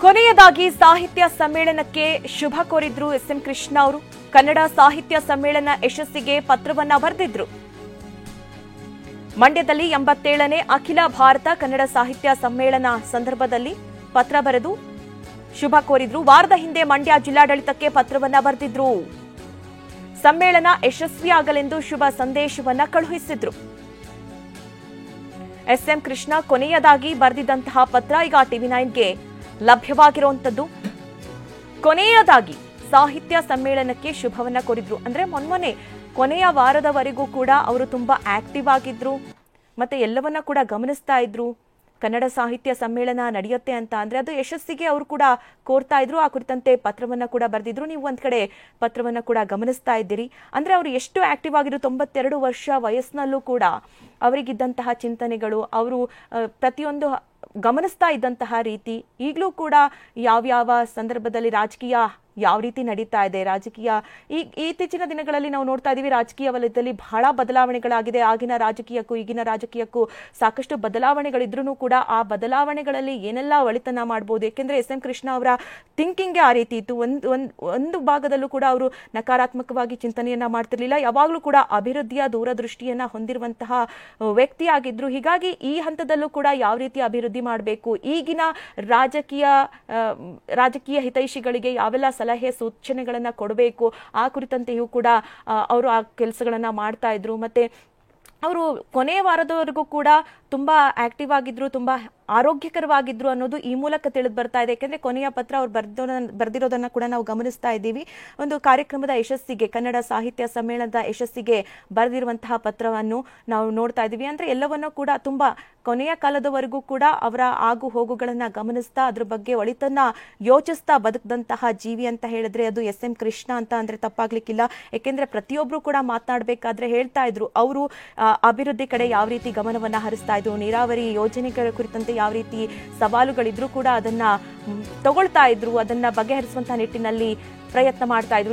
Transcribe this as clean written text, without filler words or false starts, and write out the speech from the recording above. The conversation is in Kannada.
ಕೊನೆಯದಾಗಿ ಸಾಹಿತ್ಯ ಸಮ್ಮೇಳನಕ್ಕೆ ಶುಭ ಕೋರಿದ್ರು ಎಸ್.ಎಂ. ಕೃಷ್ಣ ಅವರು. ಕನ್ನಡ ಸಾಹಿತ್ಯ ಸಮ್ಮೇಳನ ಯಶಸ್ಸಿಗೆ ಪತ್ರವನ್ನ ಬರೆದಿದ್ರು. ಮಂಡ್ಯದಲ್ಲಿ 87ನೇ ಅಖಿಲ ಭಾರತ ಕನ್ನಡ ಸಾಹಿತ್ಯ ಸಮ್ಮೇಳನ ಸಂದರ್ಭದಲ್ಲಿ ಪತ್ರ ಬರೆದು ಶುಭ ಕೋರಿದ್ರು. ವಾರದ ಹಿಂದೆ ಮಂಡ್ಯ ಜಿಲ್ಲಾಡಳಿತಕ್ಕೆ ಪತ್ರವನ್ನ ಬರೆದಿದ್ರು. ಸಮ್ಮೇಳನ ಯಶಸ್ವಿಯಾಗಲೆಂದು ಶುಭ ಸಂದೇಶವನ್ನ ಕಳುಹಿಸಿದ್ರು. ಎಸ್.ಎಂ. ಕೃಷ್ಣ ಕೊನೆಯದಾಗಿ ಬರೆದಿದ್ದಂತಹ ಪತ್ರ ಈಗ ಟಿವಿ9ಗೆ ಲಭ್ಯವಾಗಿರುವಂತದ್ದು. ಕೊನೆಯದಾಗಿ ಸಾಹಿತ್ಯ ಸಮ್ಮೇಳನಕ್ಕೆ ಶುಭವನ್ನ ಕೋರಿದ್ರು. ಅಂದ್ರೆ ಮೊನ್ನೆ ಕೊನೆಯ ವಾರದವರೆಗೂ ಕೂಡ ಅವರು ತುಂಬಾ ಆಕ್ಟಿವ್ ಆಗಿದ್ರು, ಮತ್ತೆ ಎಲ್ಲವನ್ನ ಕೂಡ ಗಮನಿಸ್ತಾ ಇದ್ರು. ಕನ್ನಡ ಸಾಹಿತ್ಯ ಸಮ್ಮೇಳನ ನಡೆಯುತ್ತೆ ಅಂತ ಅಂದ್ರೆ ಅದು ಯಶಸ್ಸಿಗೆ ಅವರು ಕೂಡ ಕೋರ್ತಾ ಇದ್ರು. ಆ ಕುರಿತಂತೆ ಪತ್ರವನ್ನ ಕೂಡ ಬರೆದಿದ್ರು. ನೀವು ಒಂದ್ ಕಡೆ ಪತ್ರವನ್ನ ಕೂಡ ಗಮನಿಸ್ತಾ ಇದ್ದೀರಿ. ಅಂದ್ರೆ ಅವರು ಎಷ್ಟು ಆಕ್ಟಿವ್ ಆಗಿದ್ರು, 92 ವರ್ಷ ವಯಸ್ಸಿನಲ್ಲೂ ಕೂಡ ಅವರಿಗಿದ್ದಂತಹ ಚಿಂತನೆಗಳು, ಅವರು ಪ್ರತಿಯೊಂದು ಗಮನಿಸ್ತಾ ಇದ್ದಂತಹ ರೀತಿ, ಈಗಲೂ ಕೂಡ ಯಾವ್ಯಾವ ಸಂದರ್ಭದಲ್ಲಿ ರಾಜಕೀಯ ಯಾವ ರೀತಿ ನಡೀತಾ ಇದೆ, ರಾಜಕೀಯ ಇತ್ತೀಚಿನ ದಿನಗಳಲ್ಲಿ ನಾವು ನೋಡ್ತಾ ಇದೀವಿ, ರಾಜಕೀಯ ವಲಯದಲ್ಲಿ ಬಹಳ ಬದಲಾವಣೆಗಳಾಗಿದೆ. ಆಗಿನ ರಾಜಕೀಯಕ್ಕೂ ಈಗಿನ ರಾಜಕೀಯಕ್ಕೂ ಸಾಕಷ್ಟು ಬದಲಾವಣೆಗಳಿದ್ರೂ ಕೂಡ ಆ ಬದಲಾವಣೆಗಳಲ್ಲಿ ಏನೆಲ್ಲ ಒಳಿತನ ಮಾಡಬಹುದು. ಯಾಕೆಂದ್ರೆ ಎಸ್.ಎಂ. ಕೃಷ್ಣ ಅವರ ಥಿಂಕಿಂಗ್ ಆ ರೀತಿ ಇತ್ತು. ಒಂದು ಭಾಗದಲ್ಲೂ ಕೂಡ ಅವರು ನಕಾರಾತ್ಮಕವಾಗಿ ಚಿಂತನೆಯನ್ನ ಮಾಡ್ತಿರ್ಲಿಲ್ಲ. ಯಾವಾಗಲೂ ಕೂಡ ಅಭಿವೃದ್ಧಿಯ ದೂರದೃಷ್ಟಿಯನ್ನ ಹೊಂದಿರುವಂತಹ ವ್ಯಕ್ತಿಯಾಗಿದ್ರು. ಹೀಗಾಗಿ ಈ ಹಂತದಲ್ಲೂ ಕೂಡ ಯಾವ ರೀತಿ ಅಭಿವೃದ್ಧಿ ಮಾಡಬೇಕು, ಈಗಿನ ರಾಜಕೀಯ ಹಿತೈಷಿಗಳಿಗೆ ಯಾವೆಲ್ಲ ಸಲಹೆ ಸೂಚನೆಗಳನ್ನ ಕೊಡಬೇಕು, ಆ ಕುರಿತಂತೆಯೂ ಕೂಡ ಅವರು ಆ ಕೆಲಸಗಳನ್ನ ಮಾಡ್ತಾ ಇದ್ರು. ಮತ್ತೆ ಅವರು ಕೊನೆಯ ವಾರದವರೆಗೂ ಕೂಡ ತುಂಬಾ ಆಕ್ಟಿವ್ ಆಗಿದ್ರು, ತುಂಬಾ ಆರೋಗ್ಯಕರವಾಗಿದ್ರು ಅನ್ನೋದು ಈ ಮೂಲಕ ತಿಳಿದು ಬರ್ತಾ ಇದೆ. ಯಾಕೆಂದ್ರೆ ಕೊನೆಯ ಪತ್ರ ಅವ್ರು ಬರ್ದಿರೋದನ್ನ ಕೂಡ ನಾವು ಗಮನಿಸ್ತಾ ಇದ್ದೀವಿ. ಒಂದು ಕಾರ್ಯಕ್ರಮದ ಯಶಸ್ಸಿಗೆ, ಕನ್ನಡ ಸಾಹಿತ್ಯ ಸಮ್ಮೇಳನದ ಯಶಸ್ಸಿಗೆ ಬರೆದಿರುವಂತಹ ಪತ್ರವನ್ನು ನಾವು ನೋಡ್ತಾ ಇದ್ದೀವಿ. ಅಂದ್ರೆ ಎಲ್ಲವನ್ನೂ ಕೂಡ ತುಂಬಾ ಕೊನೆಯ ಕಾಲದವರೆಗೂ ಕೂಡ ಅವರ ಆಗು ಹೋಗುಗಳನ್ನ ಗಮನಿಸ್ತಾ ಅದ್ರ ಬಗ್ಗೆ ಒಳಿತನ್ನ ಯೋಚಿಸ್ತಾ ಬದುಕದಂತಹ ಜೀವಿ ಅಂತ ಹೇಳಿದ್ರೆ ಅದು ಎಸ್.ಎಂ. ಕೃಷ್ಣ ಅಂತ ಅಂದ್ರೆ ತಪ್ಪಾಗ್ಲಿಕ್ಕಿಲ್ಲ. ಯಾಕೆಂದ್ರೆ ಪ್ರತಿಯೊಬ್ರು ಕೂಡ ಮಾತನಾಡಬೇಕಾದ್ರೆ ಹೇಳ್ತಾ ಇದ್ರು, ಅವರು ಅಭಿವೃದ್ಧಿ ಕಡೆ ಯಾವ ರೀತಿ ಗಮನವನ್ನ ಹರಿಸ್ತಾ ಇದ್ರು, ನೀರಾವರಿ ಯೋಜನೆಗಳ ಕುರಿತಂತೆ ಯಾವ ರೀತಿ ಸವಾಲುಗಳಿದ್ರು ಕೂಡ ಅದನ್ನ ತಗೊಳ್ತಾ ಇದ್ರು, ಅದನ್ನ ಬಗೆಹರಿಸುವಂತಹ ನಿಟ್ಟಿನಲ್ಲಿ ಪ್ರಯತ್ನ ಮಾಡ್ತಾ ಇದ್ರು.